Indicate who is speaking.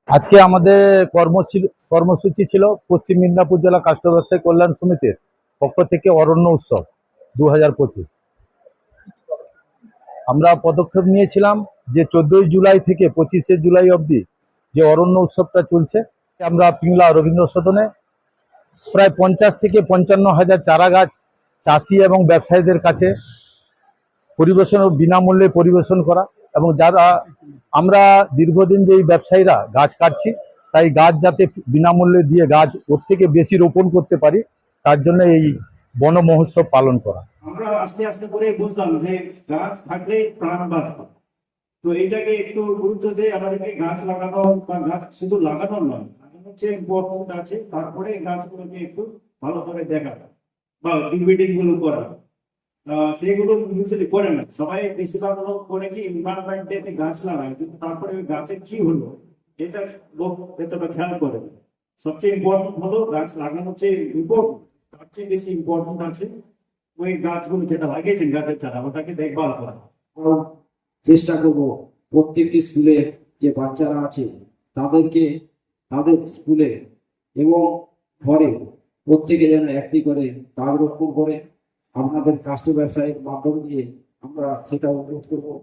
Speaker 1: আজকে আমাদের কর্মসূচি ছিল পশ্চিম মিদনাপুর জেলা কাষ্ঠ ব্যবসায়ী কল্যাণ সমিতির পক্ষ থেকে অরণ্য উৎসব 2025। আমরা পদক্ষেপ নিয়েছিলাম যে 14ই জুলাই থেকে 25শে জুলাই অবধি যে অরণ্য উৎসবটা চলছে, আমরা পিংলা রবীন্দ্র সদনে প্রায় 50 থেকে 55 হাজার চারা গাছ চাষি এবং ব্যবসায়ীদের কাছে বিনামূল্যে পরিবেশন করা। এবং যারা আমরা দীর্ঘদিন যে এই ব্যবসায়ীরা গাছ কাটছি, তাই গাছ যাতে বিনামূল্যে দিয়ে গাছ ওর থেকে বেশি রোপণ করতে পারি, তার জন্য এই বন মহোৎসব পালন করা।
Speaker 2: আমরা আস্তে আস্তে করে বুঝলাম যে গাছ থাকলে প্রাণ বাঁচবে। তো এইটাকে একটু গুরুত্ব দিয়ে আমাদেরকে গাছ লাগানো বা গাছ শুধু লাগানো নয়, হচ্ছে ইম্পর্টেন্ট আছে। তারপরে গাছগুলোকে একটু ভালো করে দেখা বা ডিবেটিং গুলো করা, সেগুলো ইউজুয়ালি করে না সবাই। বেশিরভাগ লোক করে কি এনভায়রনমেন্ট ডেতে গাছ লাগায়, কিন্তু তারপরে ওই গাছের কি হলো এটা লোক এতটা খেয়াল করে না। সবচেয়ে ইম্পর্টেন্ট হলো গাছ লাগানো হচ্ছে ইম্পর্টেন্ট, তার চেয়ে বেশি ইম্পর্টেন্ট আছে ওই গাছগুলো যেটা লাগিয়েছেন গাছের চারা ওটাকে দেখভাল করা। চেষ্টা করব প্রত্যেকটি স্কুলে যে বাচ্চারা আছে তাদেরকে তাদের স্কুলে এবং ঘরে প্রত্যেকে যেন একটি করে গাছ রোপণ করে। আপনাদের কাষ্ঠ ব্যবসায়িক মাধ্যম দিয়ে আমরা সেটা অনুরোধ করবো।